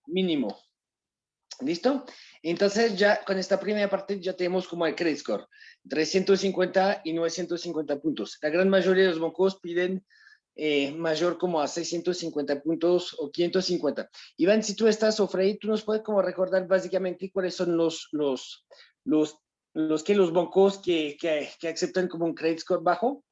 mínimo. ¿Listo? Entonces ya con esta primera parte ya tenemos como el credit score, 350 y 950 puntos. La gran mayoría de los bancos piden mayor como a 650 puntos o 550. Iván, si tú estás o Freddy, tú nos puedes como recordar básicamente cuáles son los bancos que aceptan como un credit score bajo.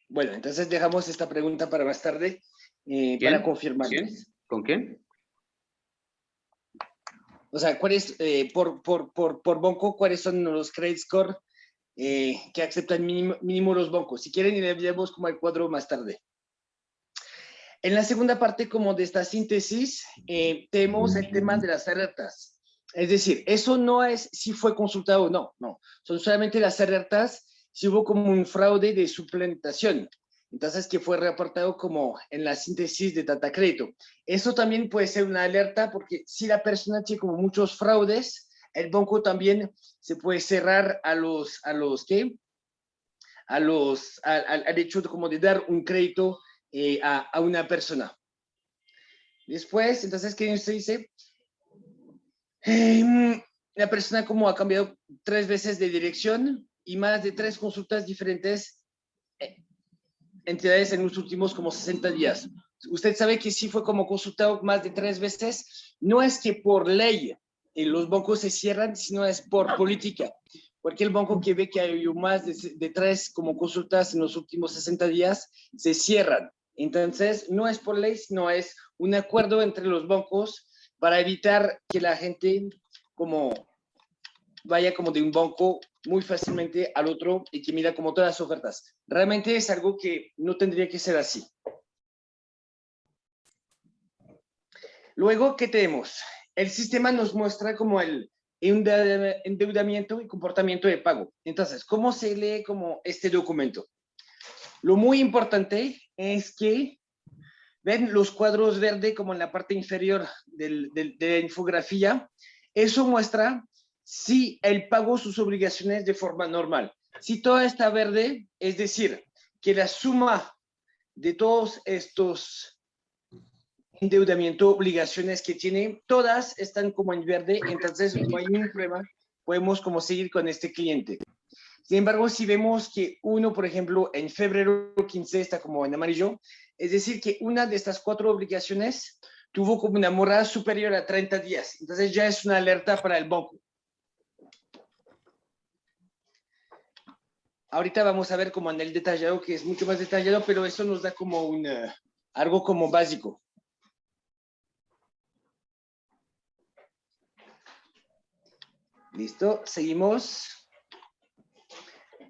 Bueno, entonces dejamos esta pregunta para más tarde, para confirmar. ¿Con quién? O sea, ¿cuáles, por banco, cuáles son los credit score que aceptan mínimo los bancos? Si quieren, iremos como al cuadro más tarde. En la segunda parte, como de esta síntesis, tenemos el tema de las alertas. Es decir, eso no es si fue consultado o no, no. Son solamente las alertas si hubo como un fraude de suplantación. Entonces, que fue reportado como en la síntesis de Data Crédito. Eso también puede ser una alerta porque si la persona tiene como muchos fraudes, el banco también se puede cerrar al hecho de como de dar un crédito a una persona. Después, entonces, ¿qué se dice? La persona como ha cambiado 3 veces de dirección y más de 3 consultas diferentes entidades en los últimos como 60 días. Usted sabe que sí fue como consultado más de 3 veces. No es que por ley los bancos se cierran, sino es por política. Porque el banco que ve que hay más de 3 como consultas en los últimos 60 días, se cierran. Entonces, no es por ley, sino es un acuerdo entre los bancos para evitar que la gente como vaya como de un banco muy fácilmente al otro y que mira como todas las ofertas. Realmente es algo que no tendría que ser así. Luego, ¿qué tenemos? El sistema nos muestra como el endeudamiento y comportamiento de pago. Entonces, ¿cómo se lee como este documento? Lo muy importante es que ven los cuadros verdes como en la parte inferior de la infografía. Eso muestra si el pago sus obligaciones de forma normal. Si todo está verde, es decir, que la suma de todos estos endeudamiento, obligaciones que tiene, todas están como en verde, entonces no hay ningún problema, podemos como seguir con este cliente. Sin embargo, si vemos que uno, por ejemplo, en febrero 15 está como en amarillo, es decir, que una de estas 4 obligaciones tuvo como una morada superior a 30 días. Entonces ya es una alerta para el banco. Ahorita vamos a ver como en el detallado, que es mucho más detallado, pero eso nos da como algo como básico. Listo, seguimos.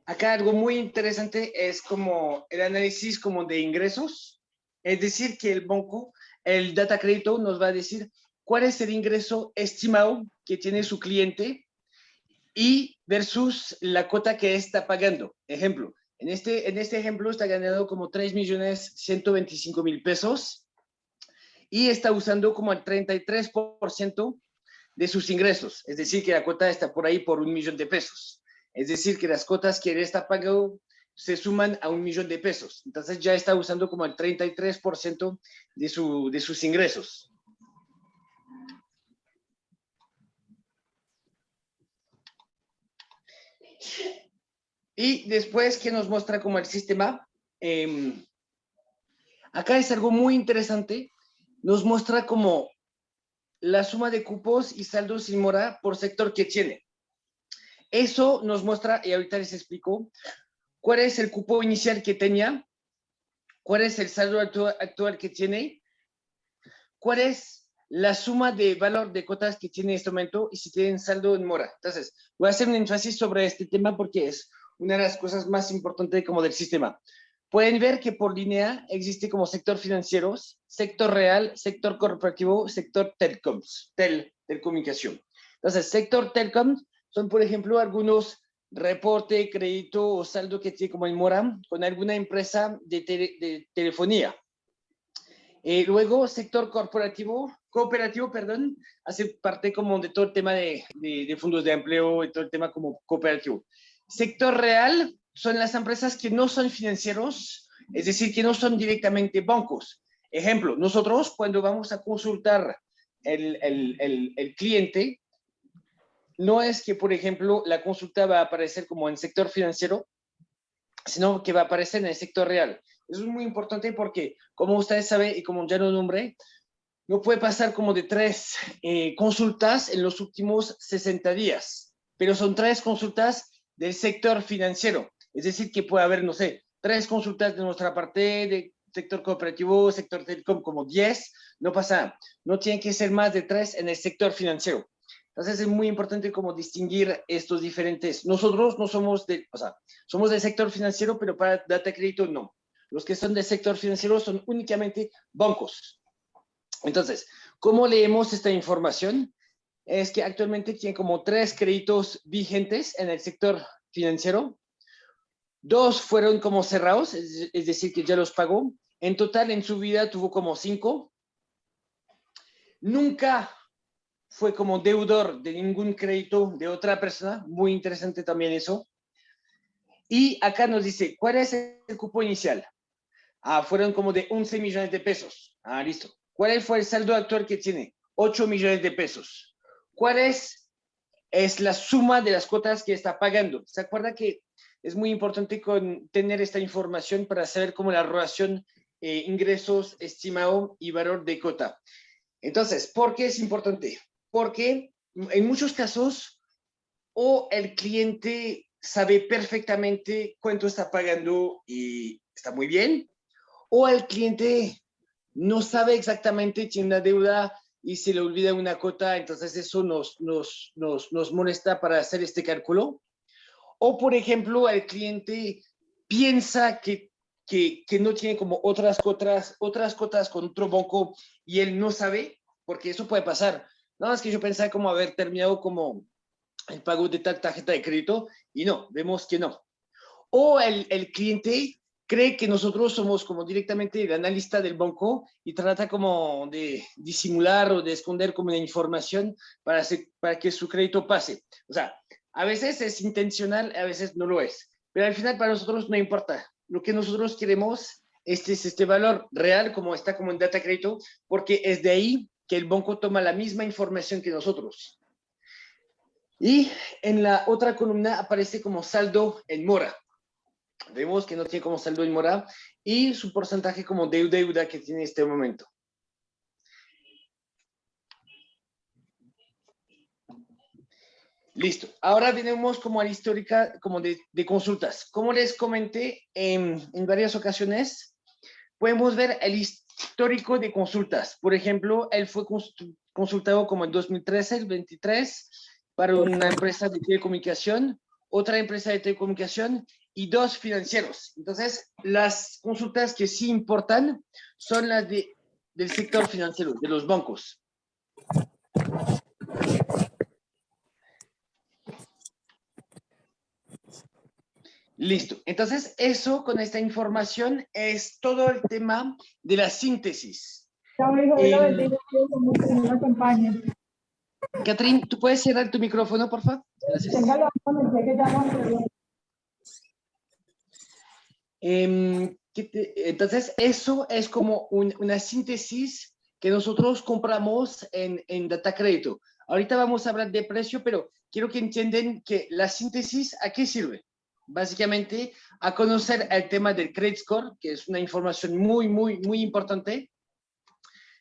Acá algo muy interesante es como el análisis como de ingresos. Es decir, que el banco, el data crédito nos va a decir cuál es el ingreso estimado que tiene su cliente y versus la cuota que está pagando. Ejemplo, en este ejemplo está ganando como 3.125.000 pesos y está usando como el 33% de sus ingresos. Es decir, que la cuota está por ahí por 1.000.000 de pesos. Es decir, que las cuotas que él está pagando se suman a 1.000.000 de pesos. Entonces ya está usando como el 33% de sus ingresos. Y después que nos muestra como el sistema, acá es algo muy interesante, nos muestra como la suma de cupos y saldos sin mora por sector que tiene. Eso nos muestra, y ahorita les explico, cuál es el cupo inicial que tenía, cuál es el saldo actual que tiene, cuál es la suma de valor de cuotas que tiene en este momento y si tienen saldo en mora. Entonces, voy a hacer un énfasis sobre este tema porque es una de las cosas más importantes como del sistema. Pueden ver que por línea existe como sector financieros, sector real, sector corporativo, sector telecomunicación. Entonces, sector telecom son, por ejemplo, algunos reporte, crédito o saldo que tiene como en mora con alguna empresa de telefonía. Luego, sector cooperativo, hace parte como de todo el tema de fondos de empleo y todo el tema como cooperativo. Sector real son las empresas que no son financieros, es decir, que no son directamente bancos. Ejemplo, nosotros cuando vamos a consultar el cliente, no es que, por ejemplo, la consulta va a aparecer como en sector financiero, sino que va a aparecer en el sector real. Eso es muy importante porque, como ustedes saben y como ya lo nombré, no puede pasar como de 3 consultas en los últimos 60 días, pero son 3 consultas del sector financiero. Es decir, que puede haber, no sé, 3 consultas de nuestra parte, de sector cooperativo, sector telecom, como 10, no pasa, no tiene que ser más de 3 en el sector financiero. Entonces es muy importante como distinguir estos diferentes. Nosotros no somos o sea, somos del sector financiero, pero para data crédito no. Los que son del sector financiero son únicamente bancos. Entonces, ¿cómo leemos esta información? Es que actualmente tiene como 3 créditos vigentes en el sector financiero. 2 fueron como cerrados, es decir, que ya los pagó. En total, en su vida tuvo como 5. Nunca fue como deudor de ningún crédito de otra persona. Muy interesante también eso. Y acá nos dice, ¿cuál es el cupo inicial? Fueron como de 11 millones de pesos. Listo. ¿Cuál fue el saldo actual que tiene? 8 millones de pesos. ¿Cuál es la suma de las cuotas que está pagando? ¿Se acuerda que es muy importante tener esta información para saber cómo la relación ingresos, estimado y valor de cuota? Entonces, ¿por qué es importante? Porque en muchos casos, o el cliente sabe perfectamente cuánto está pagando y está muy bien, o el cliente no sabe exactamente, tiene una deuda y se le olvida una cuota, entonces eso nos molesta para hacer este cálculo. O, por ejemplo, el cliente piensa que no tiene como otras cotas con otro banco y él no sabe, porque eso puede pasar. Nada más que yo pensaba como haber terminado como el pago de tal tarjeta de crédito y no, vemos que no. O el cliente cree que nosotros somos como directamente el analista del banco y trata como de disimular o de esconder como la información para que su crédito pase. O sea, a veces es intencional, a veces no lo es. Pero al final para nosotros no importa. Lo que nosotros queremos es este valor real, como está como en data crédito, porque es de ahí que el banco toma la misma información que nosotros. Y en la otra columna aparece como saldo en mora. Vemos que no tiene como saldo en mora y su porcentaje como deuda que tiene en este momento. Listo. Ahora tenemos como a la histórica como de consultas. Como les comenté en varias ocasiones, podemos ver el histórico de consultas. Por ejemplo, él fue consultado como en 2013, el 23, para una empresa de telecomunicación, otra empresa de telecomunicación y 2 financieros. Entonces, las consultas que sí importan son las del sector financiero, de los bancos. Listo. Entonces, eso con esta información es todo el tema de la síntesis. Catherine, ¿tú puedes cerrar tu micrófono, por favor? Gracias. Entonces, eso es como una síntesis que nosotros compramos en Data Crédito. Ahorita vamos a hablar de precio, pero quiero que entiendan que la síntesis, ¿a qué sirve? Básicamente, a conocer el tema del credit score, que es una información muy, muy, muy importante.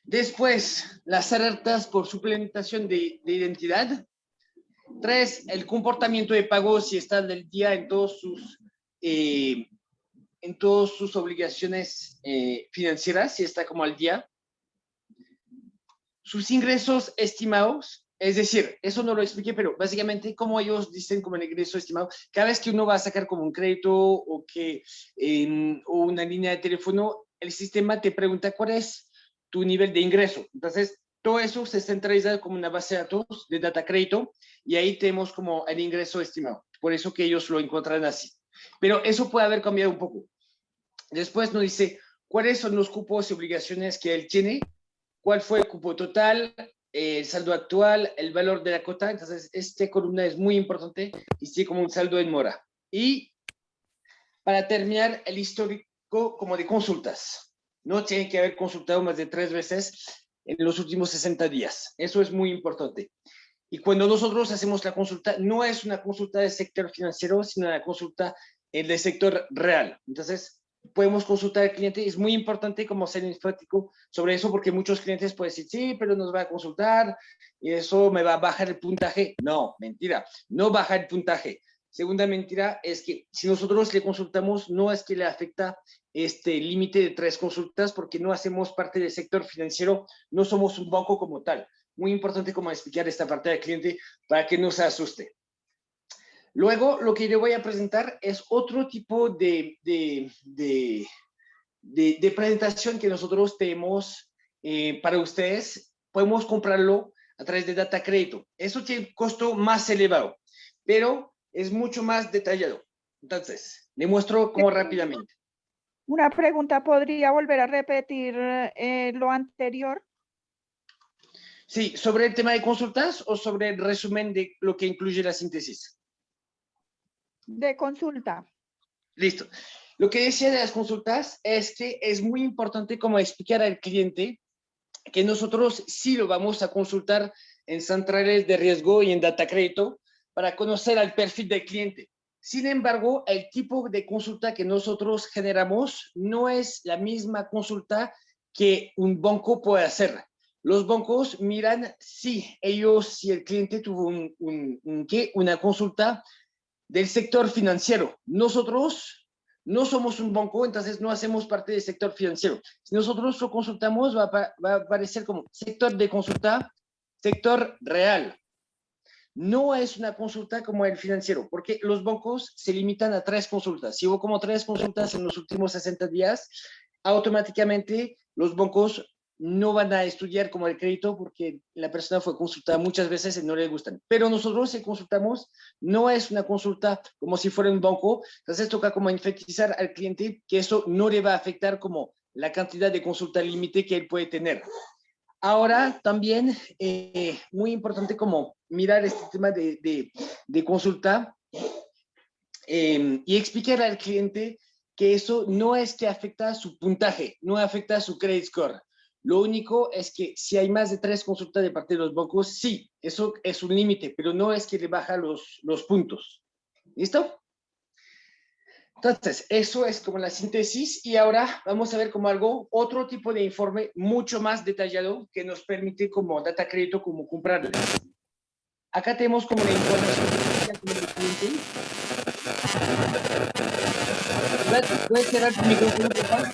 Después, las alertas por suplementación de identidad. 3, el comportamiento de pago, si está del día en todas sus obligaciones financieras, si está como al día. Sus ingresos estimados, es decir, eso no lo expliqué, pero básicamente como ellos dicen como el ingreso estimado, cada vez que uno va a sacar como un crédito o una línea de teléfono, el sistema te pregunta cuál es tu nivel de ingreso. Entonces, todo eso se centraliza como una base de datos de data crédito y ahí tenemos como el ingreso estimado. Por eso que ellos lo encuentran así. Pero eso puede haber cambiado un poco. Después nos dice cuáles son los cupos y obligaciones que él tiene, cuál fue el cupo total, el saldo actual, el valor de la cuota. Entonces, esta columna es muy importante y tiene como un saldo en mora. Y para terminar el histórico como de consultas. No tienen que haber consultado más de 3 veces en los últimos 60 días. Eso es muy importante. Y cuando nosotros hacemos la consulta, no es una consulta del sector financiero, sino una consulta del sector real. Entonces, podemos consultar al cliente. Es muy importante como ser enfático sobre eso, porque muchos clientes pueden decir, sí, pero nos va a consultar y eso me va a bajar el puntaje. No, mentira, no baja el puntaje. Segunda mentira es que si nosotros le consultamos, no es que le afecta este límite de 3 consultas, porque no hacemos parte del sector financiero, no somos un banco como tal. Muy importante como explicar esta parte del cliente para que no se asuste. Luego, lo que le voy a presentar es otro tipo de presentación que nosotros tenemos para ustedes. Podemos comprarlo a través de Data Crédito. Eso tiene un costo más elevado, pero es mucho más detallado. Entonces, le muestro como rápidamente. Una pregunta, ¿podría volver a repetir lo anterior? Sí, sobre el tema de consultas o sobre el resumen de lo que incluye la síntesis. De consulta. Listo. Lo que decía de las consultas es que es muy importante como explicar al cliente que nosotros sí lo vamos a consultar en centrales de riesgo y en Data Crédito para conocer al perfil del cliente. Sin embargo, el tipo de consulta que nosotros generamos no es la misma consulta que un banco puede hacer. Los bancos miran si el cliente tuvo una consulta del sector financiero. Nosotros no somos un banco, entonces no hacemos parte del sector financiero. Si nosotros lo consultamos, va a aparecer como sector de consulta, sector real. No es una consulta como el financiero, porque los bancos se limitan a 3 consultas. Si hubo como 3 consultas en los últimos 60 días, automáticamente los bancos no van a estudiar como el crédito porque la persona fue consultada muchas veces y no le gustan. Pero nosotros si consultamos, no es una consulta como si fuera un banco, entonces toca como enfatizar al cliente que eso no le va a afectar como la cantidad de consulta límite que él puede tener. Ahora también muy importante como mirar este tema de consulta y explicar al cliente que eso no es que afecta su puntaje, no afecta su credit score. Lo único es que si hay más de 3 consultas de parte de los bancos, sí, eso es un límite, pero no es que le baja los puntos. ¿Listo? Entonces, eso es como la síntesis y ahora vamos a ver como otro tipo de informe mucho más detallado que nos permite como Data Crédito como comprarlo. Acá tenemos como la información del cliente. ¿Puedes cerrar tu micrófono, por favor?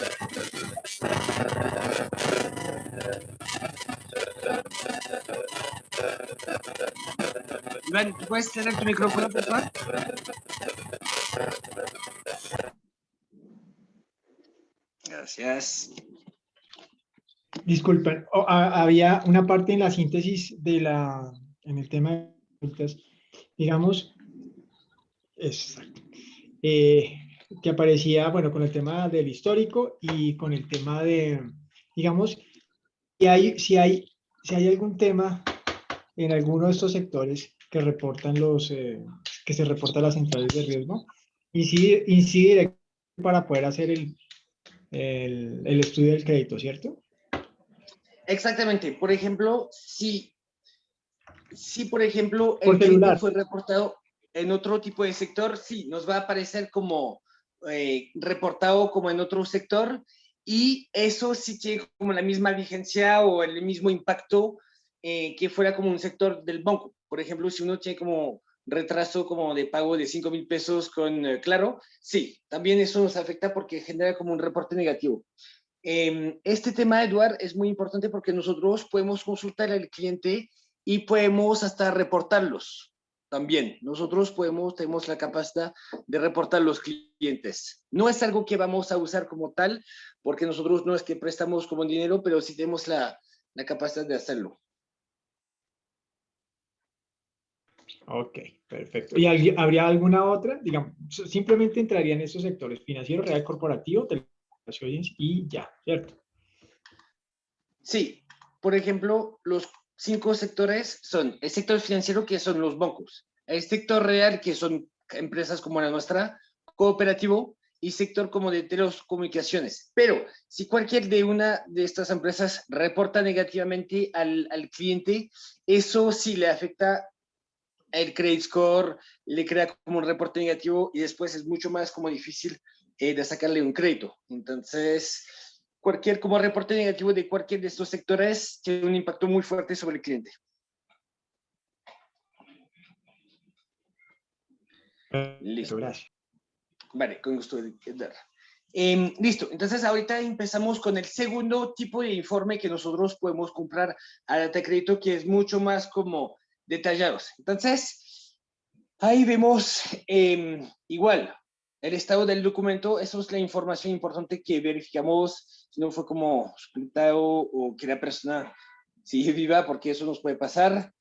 Iván, ¿puedes cerrar tu micrófono, por favor? Gracias. Disculpen, había una parte en la síntesis en el tema de consultas, digamos, que aparecía, bueno, con el tema del histórico y con el tema de, digamos, si hay algún tema en alguno de estos sectores que reportan que se reportan las centrales de riesgo, incide para poder hacer el estudio del crédito, ¿cierto? Exactamente. Por ejemplo, si por ejemplo Por el cliente celular. fue reportado en otro tipo de sector, sí, nos va a aparecer como reportado como en otro sector y eso sí tiene como la misma vigencia o el mismo impacto que fuera como un sector del banco. Por ejemplo, si uno tiene como retraso como de pago de 5,000 pesos con Claro, sí, también eso nos afecta porque genera como un reporte negativo. Este tema, Eduard, es muy importante porque nosotros podemos consultar al cliente y podemos hasta reportarlos también. Nosotros tenemos la capacidad de reportar los clientes. No es algo que vamos a usar como tal, porque nosotros no es que prestamos como dinero, pero sí tenemos la capacidad de hacerlo. Ok, perfecto. ¿Y habría alguna otra? Digamos, simplemente entraría en esos sectores: financiero, real, corporativo, telecomunicaciones y ya, ¿cierto? Sí, por ejemplo, los 5 sectores son el sector financiero, que son los bancos, el sector real, que son empresas como la nuestra, cooperativo, y sector como de telecomunicaciones. Pero si cualquier de una de estas empresas reporta negativamente al cliente, eso sí le afecta el credit score, le crea como un reporte negativo y después es mucho más como difícil de sacarle un crédito. Entonces, cualquier como reporte negativo de cualquier de estos sectores tiene un impacto muy fuerte sobre el cliente. Listo. Gracias. Vale, con gusto. Listo, entonces ahorita empezamos con el segundo tipo de informe que nosotros podemos comprar a data crédito, que es mucho más como detallados. Entonces, ahí vemos igual el estado del documento. Eso es la información importante que verificamos, si no fue como suscriptado o que la persona sigue viva, porque eso nos puede pasar.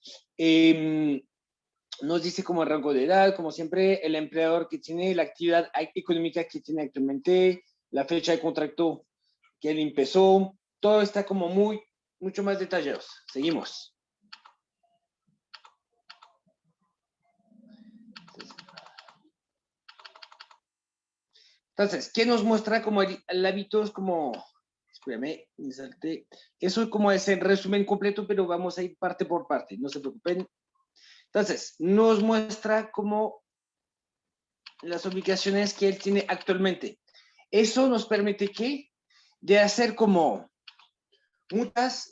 Nos dice como el rango de edad, como siempre, el empleador que tiene, la actividad económica que tiene actualmente, la fecha de contrato que él empezó, todo está como mucho más detallados. Seguimos. Entonces, ¿qué nos muestra como el hábito? Es como, espérame, me salté. Eso como es el resumen completo, pero vamos a ir parte por parte, no se preocupen. Entonces, nos muestra como las obligaciones que él tiene actualmente. Eso nos permite que de hacer como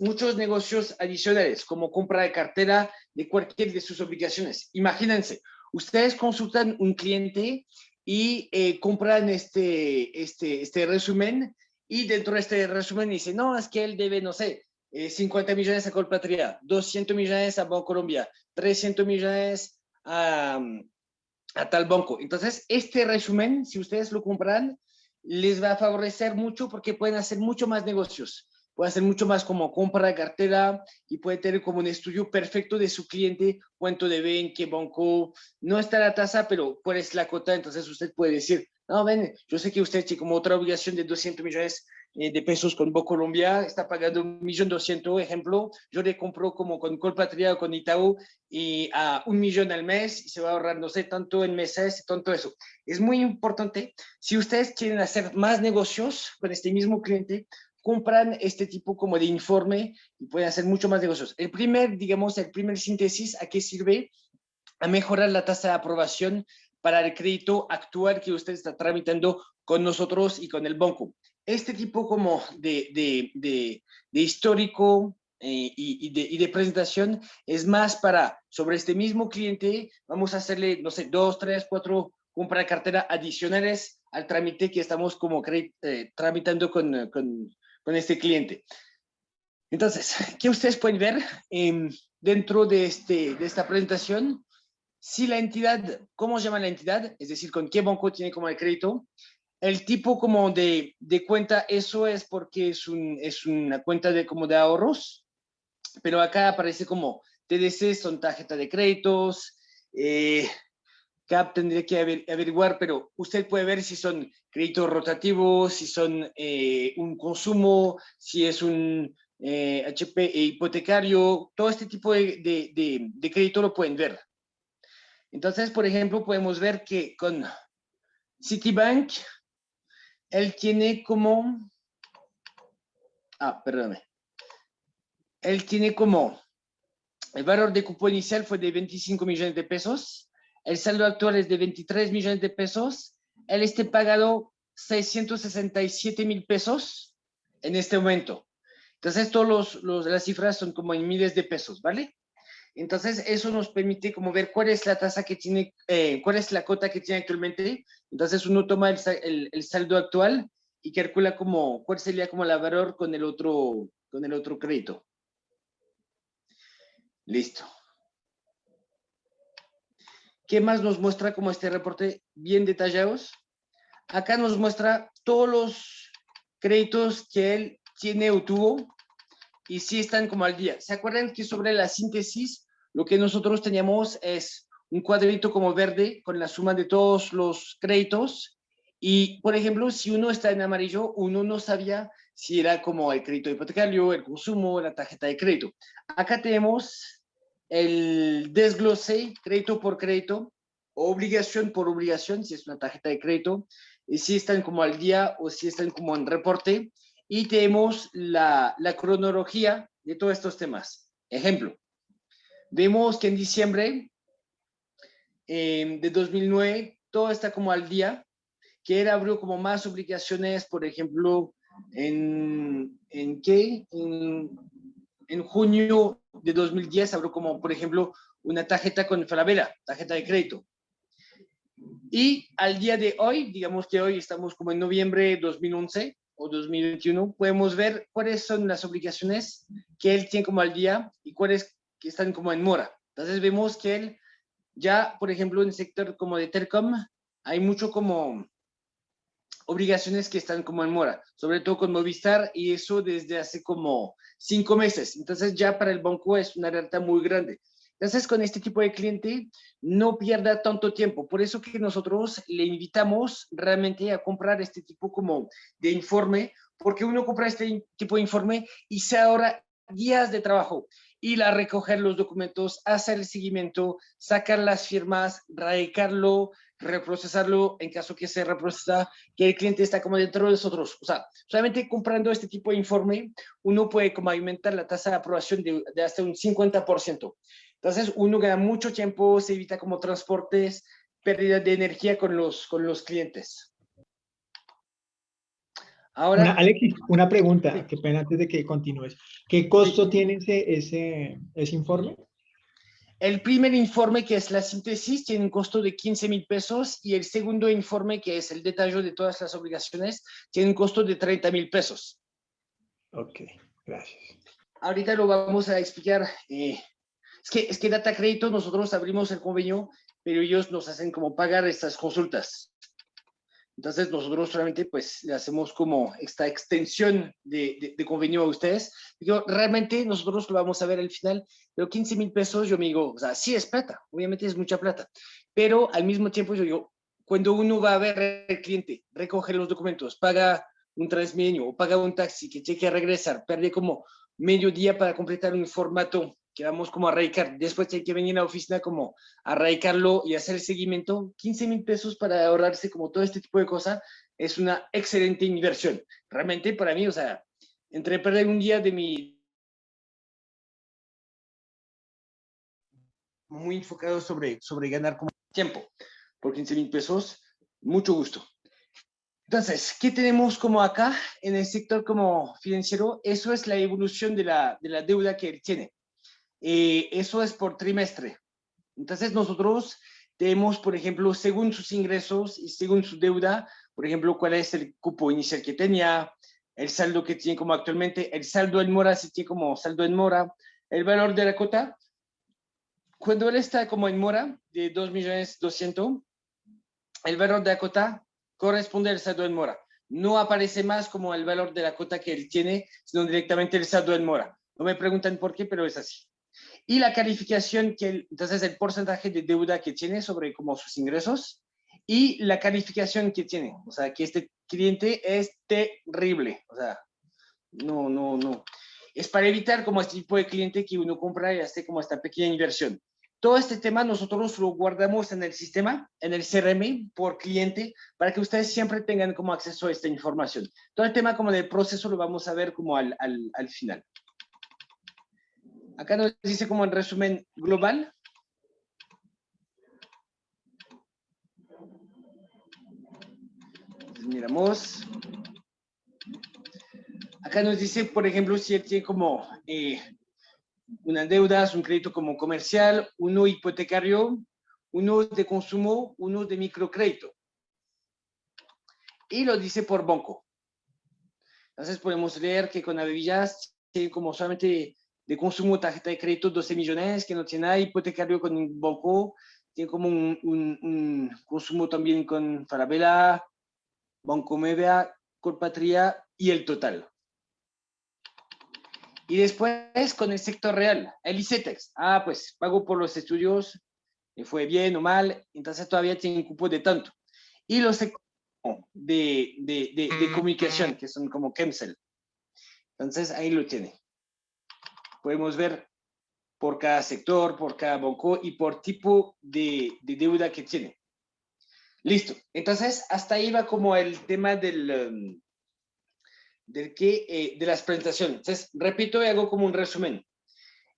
muchos negocios adicionales, como compra de cartera de cualquier de sus obligaciones. Imagínense, ustedes consultan un cliente y compran este resumen, y dentro de este resumen dice, no, es que él debe, no sé, 50 millones a Colpatria, 200 millones a Bancolombia, 300 millones a tal banco. Entonces, este resumen, si ustedes lo compran, les va a favorecer mucho porque pueden hacer mucho más negocios. Puede hacer mucho más como compra de cartera y puede tener como un estudio perfecto de su cliente, cuánto debe, en qué banco, no está la tasa, pero cuál es la cota. Entonces usted puede decir, no, ven, yo sé que usted tiene como otra obligación de 200 millones de pesos con Bancolombia, está pagando 1.200.000, ejemplo, yo le compro como con Colpatria o con Itaú y a 1.000.000 al mes y se va a ahorrar, no sé, tanto en meses, tanto eso. Es muy importante, si ustedes quieren hacer más negocios con este mismo cliente, compran este tipo como de informe y pueden hacer mucho más negocios. El primer síntesis, ¿a qué sirve? A mejorar la tasa de aprobación para el crédito actual que usted está tramitando con nosotros y con el banco. Este tipo como de histórico y de presentación es más para, sobre este mismo cliente, vamos a hacerle, no sé, 2, 3, 4 compra de cartera adicionales al trámite que estamos como tramitando con este cliente. Entonces, ¿qué ustedes pueden ver dentro de esta presentación? Si la entidad, ¿cómo se llama la entidad? Es decir, con qué banco tiene como el crédito. El tipo como de cuenta, eso es porque es una cuenta como de ahorros, pero acá aparece como TDC, son tarjeta de créditos, CAP tendría que averiguar, pero usted puede ver si son créditos rotativos, si son un consumo, si es un HP hipotecario, todo este tipo de crédito lo pueden ver. Entonces, por ejemplo, podemos ver que con Citibank, él tiene como, perdóname, él tiene como, el valor de cupo inicial fue de 25 millones de pesos, el saldo actual es de 23 millones de pesos, él está pagado 667,000 pesos en este momento. Entonces, todas las cifras son como en miles de pesos, ¿vale? Entonces, eso nos permite como ver cuál es la tasa que tiene, cuál es la cota que tiene actualmente. Entonces, uno toma el saldo actual y calcula como cuál sería como la valor con el otro crédito. Listo. ¿Qué más nos muestra como este reporte bien detallados? Acá nos muestra todos los créditos que él tiene o tuvo y sí están como al día. ¿Se acuerdan que sobre la síntesis lo que nosotros teníamos es un cuadrito como verde con la suma de todos los créditos? Y, por ejemplo, si uno está en amarillo, uno no sabía si era como el crédito hipotecario, el consumo, la tarjeta de crédito. Acá tenemos el desglose crédito por crédito, obligación por obligación, si es una tarjeta de crédito, si están como al día o si están como en reporte, y tenemos la cronología de todos estos temas. Ejemplo, vemos que en diciembre de 2009 todo está como al día, que él abrió como más obligaciones, por ejemplo, ¿en qué? En junio de 2010 abrió como, por ejemplo, una tarjeta con Falabella, tarjeta de crédito. Y al día de hoy, digamos que hoy estamos como en noviembre de 2011 o 2021, podemos ver cuáles son las obligaciones que él tiene como al día y cuáles que están como en mora. Entonces vemos que él ya, por ejemplo, en el sector como de Telecom, hay mucho como obligaciones que están como en mora, sobre todo con Movistar, y eso desde hace como 5 meses. Entonces ya para el banco es una alerta muy grande. Entonces con este tipo de cliente no pierda tanto tiempo. Por eso que nosotros le invitamos realmente a comprar este tipo como de informe, porque uno compra este tipo de informe y se ahorra días de trabajo, ir a recoger los documentos, hacer el seguimiento, sacar las firmas, radicarlo, reprocesarlo en caso que se reprocesa, que el cliente está como dentro de nosotros. O sea, solamente comprando este tipo de informe, uno puede como aumentar la tasa de aprobación de hasta un 50%. Entonces, uno gana mucho tiempo, se evita como transportes, pérdida de energía con los clientes. Ahora, Alexis, una pregunta, qué pena antes de que continúes. ¿Qué costo tiene ese informe? el primer informe, que es la síntesis, tiene un costo de 15,000 pesos y el segundo informe, que es el detalle de todas las obligaciones, tiene un costo de 30,000 pesos. Ok, gracias. Ahorita lo vamos a explicar. Es que Data Crédito, nosotros abrimos el convenio, pero ellos nos hacen como pagar estas consultas. Entonces nosotros solamente pues le hacemos como esta extensión de convenio a ustedes. Digo, realmente nosotros lo vamos a ver al final, pero 15,000 pesos, yo me digo, o sea, sí es plata, obviamente es mucha plata, pero al mismo tiempo yo digo, cuando uno va a ver al cliente, recoge los documentos, paga un Transmilenio o paga un taxi que tiene que regresar, pierde como medio día para completar un formato que vamos como a radicar, después hay que venir a la oficina como a radicarlo y hacer el seguimiento, 15,000 pesos para ahorrarse como todo este tipo de cosas, es una excelente inversión. Realmente para mí, o sea, entre perder un día de mi... muy enfocado sobre ganar como tiempo, por 15,000 pesos, mucho gusto. Entonces, ¿qué tenemos como acá en el sector como financiero? Eso es la evolución de la deuda que él tiene. Eso es por trimestre. Entonces nosotros tenemos, por ejemplo, según sus ingresos y según su deuda, por ejemplo, cuál es el cupo inicial que tenía, el saldo que tiene como actualmente, el saldo en mora, si tiene como saldo en mora, el valor de la cuota. Cuando él está como en mora de 2.200.000, el valor de la cuota corresponde al saldo en mora. No aparece más como el valor de la cuota que él tiene, sino directamente el saldo en mora. No me preguntan por qué, pero es así. Y la calificación, entonces el porcentaje de deuda que tiene sobre como sus ingresos y la calificación que tiene. O sea, que este cliente es terrible. O sea, no. Es para evitar como este tipo de cliente que uno compra y hace como esta pequeña inversión. Todo este tema nosotros lo guardamos en el sistema, en el CRM por cliente, para que ustedes siempre tengan como acceso a esta información. Todo el tema como del proceso lo vamos a ver como al final. Acá nos dice como en resumen global. Entonces, miramos. Acá nos dice, por ejemplo, si él tiene como una deuda, un crédito como comercial, uno hipotecario, uno de consumo, uno de microcrédito. Y lo dice por banco. Entonces podemos leer que con Avevillas tiene como solamente de consumo tarjeta de crédito 12 millones, que no tiene nada, hipotecario con un banco, tiene como un consumo también con Falabella, Banco Media, Colpatria y el total. Y después con el sector real, el ICETEX. Pues pago por los estudios, me fue bien o mal, entonces todavía tiene un cupo de tanto. Y los de comunicación, que son como Kemsel. Entonces ahí lo tiene. Podemos ver por cada sector, por cada banco y por tipo de deuda que tiene. Listo. Entonces, hasta ahí va como el tema de las presentaciones. Entonces, repito y hago como un resumen.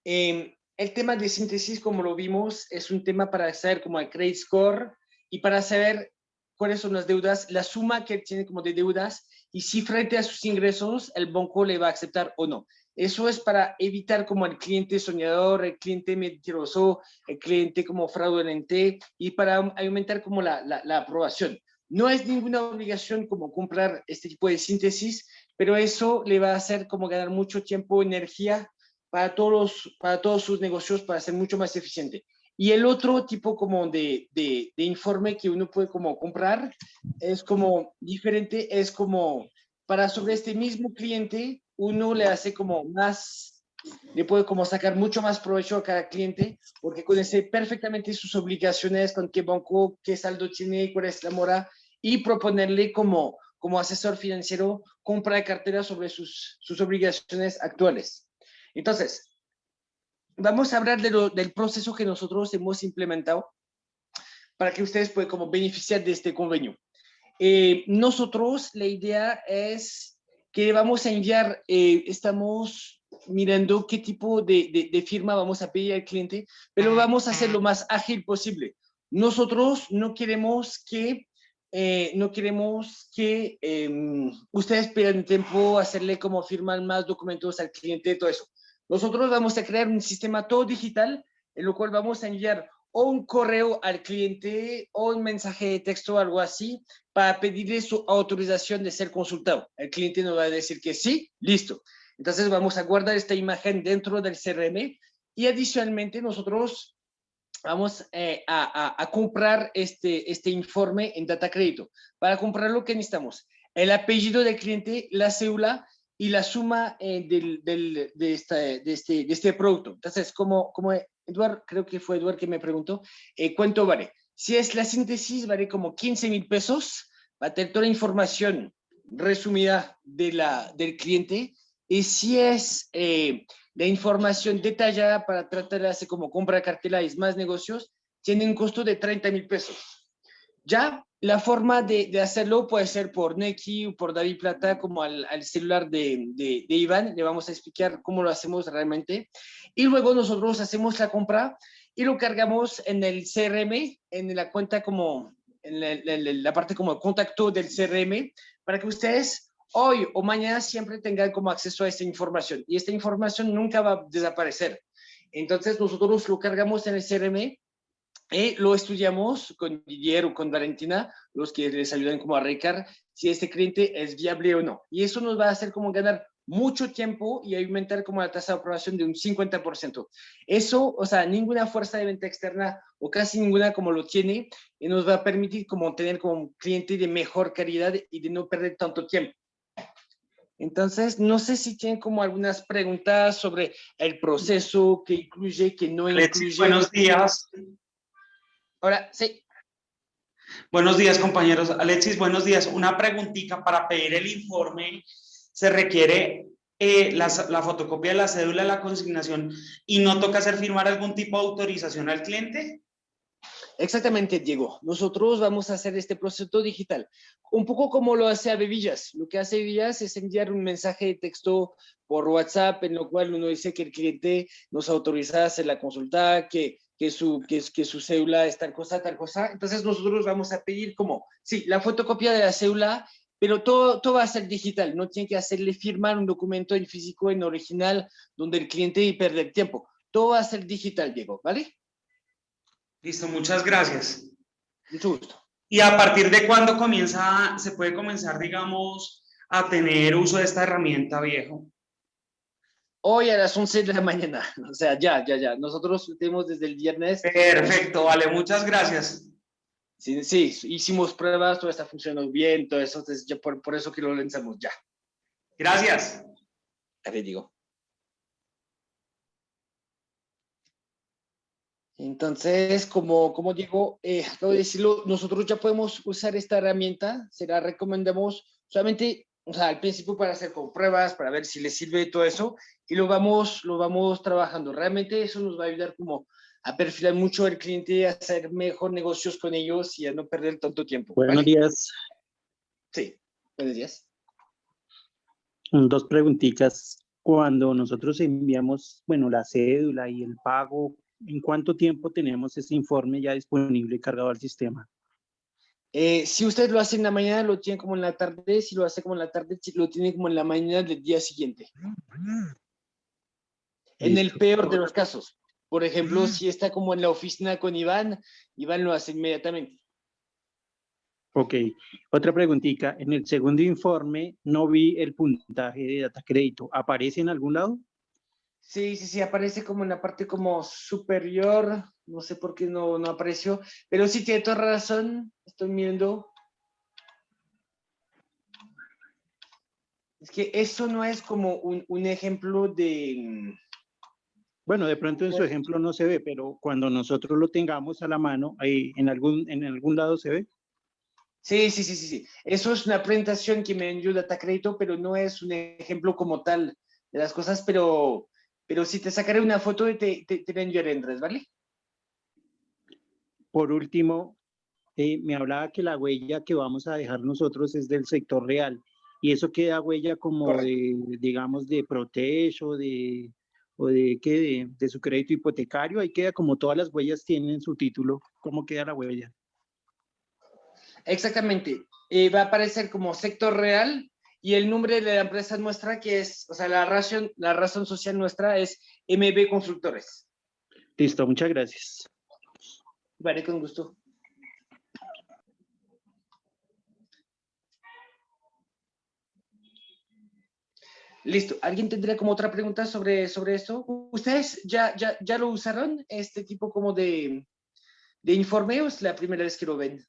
El tema de síntesis, como lo vimos, es un tema para saber como el credit score y para saber cuáles son las deudas, la suma que tiene como de deudas y si frente a sus ingresos el banco le va a aceptar o no. Eso es para evitar como el cliente soñador, el cliente mentiroso, el cliente como fraudulente y para aumentar como la aprobación. No es ninguna obligación como comprar este tipo de síntesis, pero eso le va a hacer como ganar mucho tiempo, energía para todos sus negocios para ser mucho más eficiente. Y el otro tipo como de informe que uno puede como comprar es como diferente, es como para sobre este mismo cliente, uno le hace como más, le puede como sacar mucho más provecho a cada cliente, porque conoce perfectamente sus obligaciones, con qué banco, qué saldo tiene, cuál es la mora, y proponerle como asesor financiero compra de cartera sobre sus obligaciones actuales. Entonces, vamos a hablar del proceso que nosotros hemos implementado para que ustedes puedan como beneficiar de este convenio. Nosotros, la idea es que vamos a enviar, estamos mirando qué tipo de firma vamos a pedir al cliente, pero vamos a hacer lo más ágil posible. Nosotros no queremos que ustedes pierdan tiempo hacerle como firmar más documentos al cliente, todo eso. Nosotros vamos a crear un sistema todo digital en lo cual vamos a enviar o un correo al cliente o un mensaje de texto o algo así para pedirle su autorización de ser consultado. El cliente nos va a decir que sí, listo. Entonces vamos a guardar esta imagen dentro del CRM y adicionalmente nosotros vamos a comprar este informe en Data Crédito. Para comprarlo, ¿qué necesitamos? El apellido del cliente, la cédula y la suma de este producto. Entonces, como Eduard, creo que fue Eduard que me preguntó, ¿cuánto vale? Si es la síntesis, vale como 15,000 pesos, va a tener toda la información resumida del cliente. Y si es la información detallada para tratar de hacer como compra de cartela y más negocios, tiene un costo de 30,000 pesos. Ya la forma de hacerlo puede ser por Neki o por David Plata, como al celular de Iván. Le vamos a explicar cómo lo hacemos realmente. Y luego nosotros hacemos la compra y lo cargamos en el CRM, en la cuenta como, en la parte como contacto del CRM, para que ustedes hoy o mañana siempre tengan como acceso a esta información. Y esta información nunca va a desaparecer. Entonces nosotros lo cargamos en el CRM. Lo estudiamos con Didier o con Valentina, los que les ayudan como a recar si este cliente es viable o no. Y eso nos va a hacer como ganar mucho tiempo y aumentar como la tasa de aprobación de un 50%. Eso, o sea, ninguna fuerza de venta externa o casi ninguna como lo tiene, y nos va a permitir como tener como un cliente de mejor calidad y de no perder tanto tiempo. Entonces, no sé si tienen como algunas preguntas sobre el proceso, que incluye, que no Alexis, incluye. buenos días. Ahora, sí. Buenos días, compañeros. Alexis, buenos días. Una preguntita para pedir el informe. ¿Se requiere la fotocopia de la cédula de la consignación y no toca hacer firmar algún tipo de autorización al cliente? Exactamente, Diego. Nosotros vamos a hacer este proceso digital, un poco como lo hace Avevillas. Lo que hace Avevillas es enviar un mensaje de texto por WhatsApp en lo cual uno dice que el cliente nos autoriza a hacer la consulta, que su cédula es tal cosa, tal cosa. Entonces nosotros vamos a pedir como, sí, la fotocopia de la cédula, pero todo va a ser digital. No tiene que hacerle firmar un documento en físico, en original, donde el cliente pierde el tiempo. Todo va a ser digital, Diego, ¿vale? Listo, muchas gracias. Mucho gusto. ¿Y a partir de cuándo se puede comenzar, digamos, a tener uso de esta herramienta, viejo? Hoy a las 11 de la mañana, o sea, ya. Nosotros tenemos desde el viernes. Perfecto, vale, muchas gracias. Sí, hicimos pruebas, todo está funcionando bien, todo eso, entonces ya por eso que lo lanzamos ya. Gracias. Ya te digo. Entonces, como digo, acabo de decirlo, nosotros ya podemos usar esta herramienta, se la recomendamos solamente, o sea, al principio para hacer como pruebas, para ver si les sirve todo eso, y lo vamos trabajando. Realmente eso nos va a ayudar como a perfilar mucho al cliente, a hacer mejor negocios con ellos y a no perder tanto tiempo. Buenos ¿vale? días. Sí, buenos días. Dos preguntitas. Cuando nosotros enviamos, bueno, la cédula y el pago, ¿en cuánto tiempo tenemos ese informe ya disponible y cargado al sistema? Si usted lo hace en la mañana, lo tiene como en la tarde. Si lo hace como en la tarde, lo tiene como en la mañana del día siguiente. En el Listo. peor de los casos. Por ejemplo, si está como en la oficina con Iván, Iván lo hace inmediatamente. Ok. Otra preguntita. En el segundo informe no vi el puntaje de data crédito. ¿Aparece en algún lado? Sí, aparece como en la parte como superior. No sé por qué no apareció, pero sí tiene toda razón. Estoy viendo. Es que eso no es como un ejemplo de... Bueno, de pronto en su ejemplo no se ve, pero cuando nosotros lo tengamos a la mano, ahí en algún lado se ve. Sí. Eso es una presentación que me ayuda a crédito, pero no es un ejemplo como tal de las cosas, pero si te sacaré una foto y te la enviaré, Andrés, ¿vale? Por último, me hablaba que la huella que vamos a dejar nosotros es del sector real. Y eso queda huella como Correcto. de, digamos, de Protege o de, ¿qué? De su crédito hipotecario. Ahí queda como todas las huellas tienen su título. ¿Cómo queda la huella? Exactamente. Va a aparecer como sector real y el nombre de la empresa nuestra, que es, o sea, la razón social nuestra es MB Constructores. Listo, muchas gracias. Vale, con gusto. Listo. ¿Alguien tendría como otra pregunta sobre esto? ¿Ustedes ya lo usaron, este tipo como de informe, o es la primera vez que lo ven?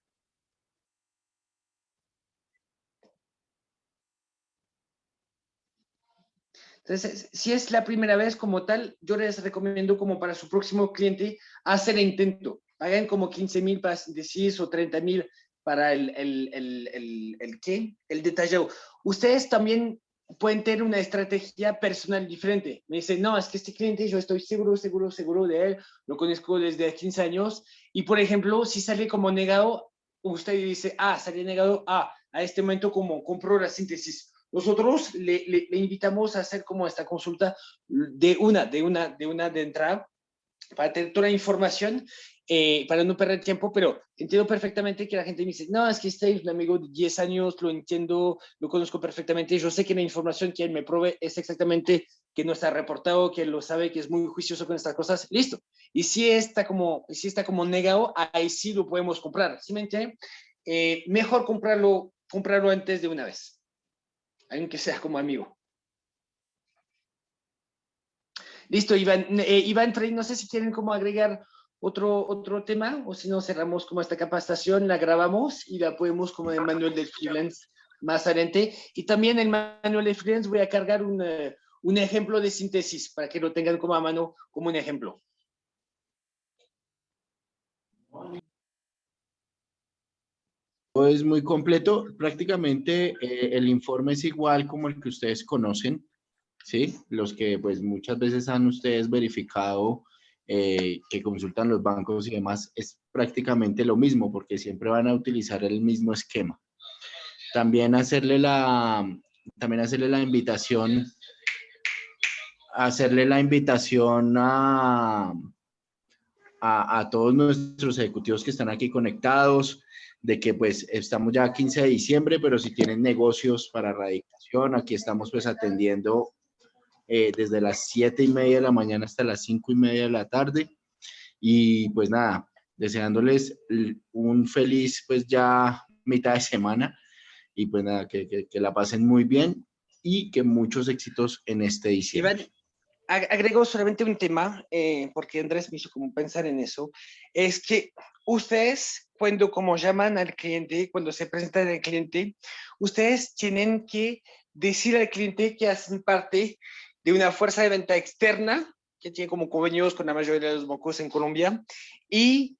Entonces, si es la primera vez como tal, yo les recomiendo como para su próximo cliente hacer el intento. Hagan como 15,000 para decir o 30,000 para el detallado. Ustedes también pueden tener una estrategia personal diferente. Me dicen, no, es que este cliente yo estoy seguro de él, lo conozco desde 15 años. Y por ejemplo, si sale como negado, usted dice, salió negado, a este momento como compró la síntesis. Nosotros le invitamos a hacer como esta consulta de entrada para tener toda la información, para no perder tiempo, pero entiendo perfectamente que la gente me dice, no, es que este es un amigo de 10 años, lo entiendo, lo conozco perfectamente, yo sé que la información que él me provee es exactamente que no está reportado, que él lo sabe, que es muy juicioso con estas cosas, listo. Y si está como negado, ahí sí lo podemos comprar, ¿sí me entienden? Mejor comprarlo antes de una vez. Alguien que sea como amigo. Listo, Iván. Iván, Trey, no sé si quieren como agregar otro tema o si no cerramos como esta capacitación, la grabamos y la podemos como en el manual del freelance más adelante. Y también en el manual de freelance voy a cargar un ejemplo de síntesis para que lo tengan como a mano como un ejemplo. Es muy completo, prácticamente el informe es igual como el que ustedes conocen, ¿sí? Los que pues muchas veces han ustedes verificado que consultan los bancos y demás, es prácticamente lo mismo porque siempre van a utilizar el mismo esquema. También hacerle la invitación, a todos nuestros ejecutivos que están aquí conectados, de que pues estamos ya a 15 de diciembre, pero si tienen negocios para radicación, aquí estamos pues atendiendo desde las 7:30 de la mañana hasta las 5:30 de la tarde. Y pues nada, deseándoles un feliz pues ya mitad de semana y pues nada, que la pasen muy bien y que muchos éxitos en este diciembre. Iván, agrego solamente un tema, porque Andrés me hizo como pensar en eso, es que ustedes cuando como llaman al cliente, cuando se presentan al cliente, ustedes tienen que decir al cliente que hacen parte de una fuerza de venta externa, que tiene como convenios con la mayoría de los bancos en Colombia, y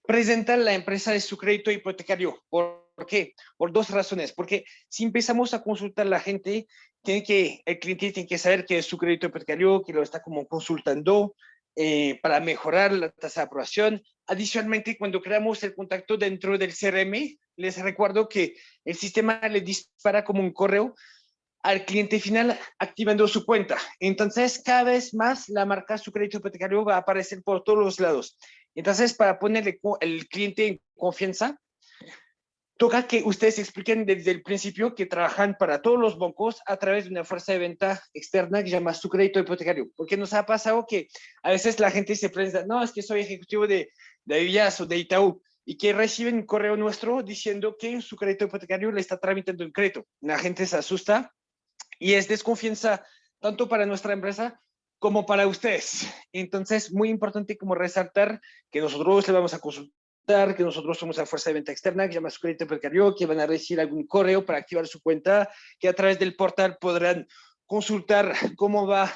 presentan la empresa de su crédito hipotecario. ¿Por qué? Por dos razones. Porque si empezamos a consultar a la gente, el cliente tiene que saber que es su crédito hipotecario, que lo está como consultando, para mejorar la tasa de aprobación. Adicionalmente, cuando creamos el contacto dentro del CRM, les recuerdo que el sistema le dispara como un correo al cliente final activando su cuenta. Entonces, cada vez más la marca Su Crédito Hipotecario va a aparecer por todos los lados. Entonces, para ponerle el cliente en confianza, toca que ustedes expliquen desde el principio que trabajan para todos los bancos a través de una fuerza de venta externa que se llama Su Crédito Hipotecario. Porque nos ha pasado que a veces la gente se presenta, no, es que soy ejecutivo de Vivias o de Itaú, y que reciben un correo nuestro diciendo que Su Crédito Hipotecario le está tramitando un crédito. La gente se asusta y es desconfianza tanto para nuestra empresa como para ustedes. Entonces, muy importante como resaltar que nosotros le vamos a consultar, que nosotros somos la fuerza de venta externa que se llama Su Crédito Hipotecario, que van a recibir algún correo para activar su cuenta, que a través del portal podrán consultar cómo va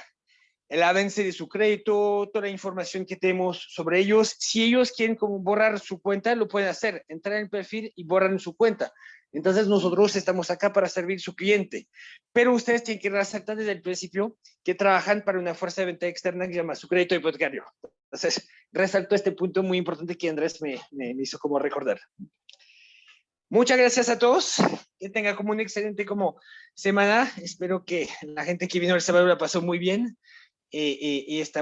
el avance de su crédito, toda la información que tenemos sobre ellos. Si ellos quieren como borrar su cuenta, lo pueden hacer, entrar en el perfil y borrar su cuenta. Entonces nosotros estamos acá para servir a su cliente, pero ustedes tienen que resaltar desde el principio que trabajan para una fuerza de venta externa que se llama Su Crédito Hipotecario. Entonces, resalto este punto muy importante que Andrés me hizo como recordar. Muchas gracias a todos, que tengan como una excelente como semana. Espero que la gente que vino el sábado la pasó muy bien y está